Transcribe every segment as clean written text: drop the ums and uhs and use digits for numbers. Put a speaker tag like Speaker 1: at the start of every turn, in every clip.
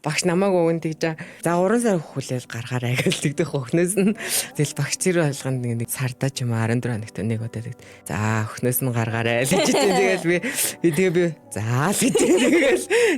Speaker 1: Багш намайг өгөн тэгж за 3 сар хөхүүлэл гаргаарай гэж тэгдэх өхнөөс нь тэгэл багш зэрэг ойлгонд нэг сардаа ч юм 14 хоногт нэг удаа тэгд. За өхнөөс нь гаргаарай гэж тэгэл би за л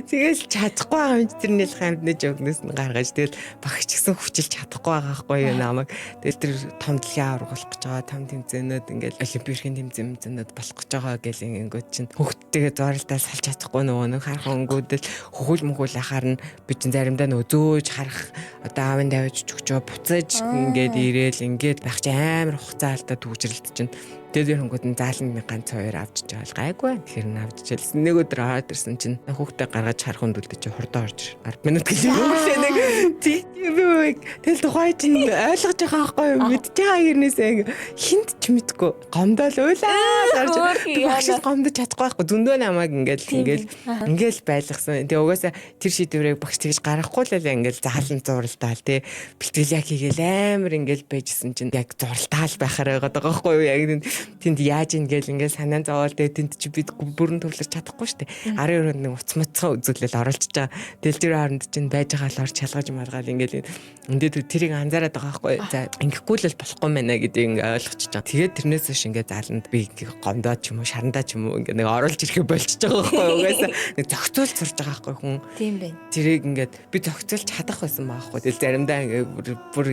Speaker 1: тэгэл чадахгүй байгаа юм чи тэр нийлх амьдны жогнөөс нь гаргаж тэгэл багш гэсэн хүчилж чадахгүй байгаа байхгүй юу намайг. Тэгэл тэр том дэлхийн аврагуулах гэж байгаа том тэмцээнүүд ингээл олимпийн тэмцээнүүд болох гэж байгаа гэл ингэнгүүт чинь хүүхдтэйгээ зууралдаа салж чадахгүй нөгөө харах өнгөдөл хөхүүл мөхүүл ахаар нь би чинь заримдаа нөгөө зөөж харах одоо аавын давж чөгчөө буцаж ингээд ирээл ингээд байх чи амар хугацаа алдаад түгжрэлт чинь тэгээд хөнгөд нь зааланд ганц хоёр авчиж байгаа гайгүй. Тэгэхээр нь авчиж хэлсэн. Нэг өдөр ороод ирсэн чинь хүүхдээ гаргаж харах хүндэлдэж чи хурдан орж 10 минут гэлээ нэг тэгэл тухай чинь ойлгож байгаа байхгүй юу? Мэдж байгаа хэрнээсээ хинт ч мэдгүй гомдол уйлаа гарч багш гомдож чадахгүй байхгүй. Зөндөө намайг ингээл байлгасан. Тэгээ угаасаа тэр шийдвэрийг багш тэгж гаргахгүй л ингээл заалан зуралдаал тий бэлтгэл яг хийгээл амар ингээл байжсэн чинь яг зуралдаал байхаар байгаа байхгүй юу? Яг тэнд яаж ингээл санаан зовоол дээ тэнд чи бид бүрэн төвлөрч чадахгүй штэ 12 нэг уцмацгаа үзүүлэл оруулчихж байгаа. Тэгэл тэр хооронд чинь байж байгаа л орч шалгаж маргаал ингээл энэ тэрийг анзаараад байгаа байхгүй. За ингэхгүй л болохгүй мэнэ гэдгийг ингээ ойлгочихж байгаа. Тэгээд тэрнээс биш ингээ зааланд би гомдоод ч юм уу шарандаа ч юм уу ингээ нэг оруулж ирэхэ болчихж байгаа байхгүй. Угаасаа нэг зохицуулж сурж байгаа байхгүй хүн.
Speaker 2: Тийм байна.
Speaker 1: Тэрийг ингээд би зохицуулж чадах байсан байхгүй. Тэгэл заримдаа ингээ бүр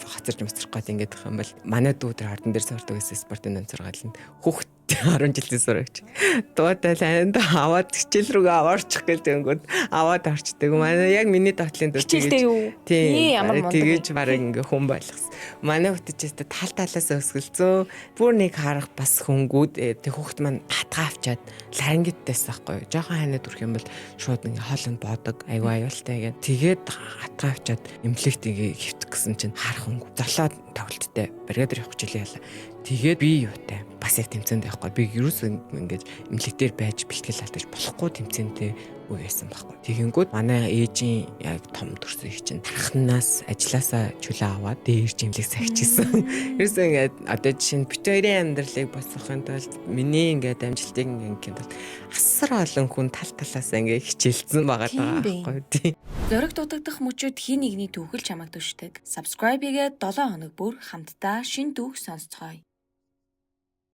Speaker 1: хоцорж мөцрөх гээд ингээ байх юм бол манай дүү тэр хардан дээр сурдаг гэсэн спортын сургааланд хүүхд 10 жилийн сурагч. Дуудаа ланд аваад хичээл рүүгээ аваарчих гэж тэнгүүд аваад орчдөг. Манай яг миний дотлын дүү тэгэж бараг ингээ хүн болгосон. Манай хөтөчөөс талаас өсгөлцөө. Бүр нэг харах бас хөнгүүд тэг хүүхд маань хатгаа авчаад ларингиттэйс байхгүй. Жохон ханаад үрэх юм бол шууд ингээ хоолнд боодог. Айгу аюултай гэдэг. Тэгээд хатгаа авчаад эмнэлэгт ингээ хөвтөх гэсэн чинь харах хөнгө. Золоод тоглолттой бригадер явах хичээлээ яла. Тэгээд би юутай бас яг тэмцээнд явахгүй. Би ерөөсөө ингэж эмнэлэгтэр байж бэлтгэл алдаж болохгүй тэмцээнтэй үе байсан байхгүй. Тэгэнгүүт манай ээжийн яг том төрсөн их чинь тархнаас ажилласаа чөлөө аваад дээрж эмнэлэг сахижсэн. Ерөөсөө ингээд одоо жишээ нь бит хоёрын амьдралыг босгохын тулд миний ингээд амжилтыг ингээд бол асар олон хүн тал талаасаа ингээд хичээлсэн байгаа байхгүй тийм.
Speaker 2: Зориг дутагдах мөчөд хин нэгний түүхэл чамайг төшдөг. Subscribe хийгээд 7 хоног бүр хамтдаа шин түүх сонсцгоё.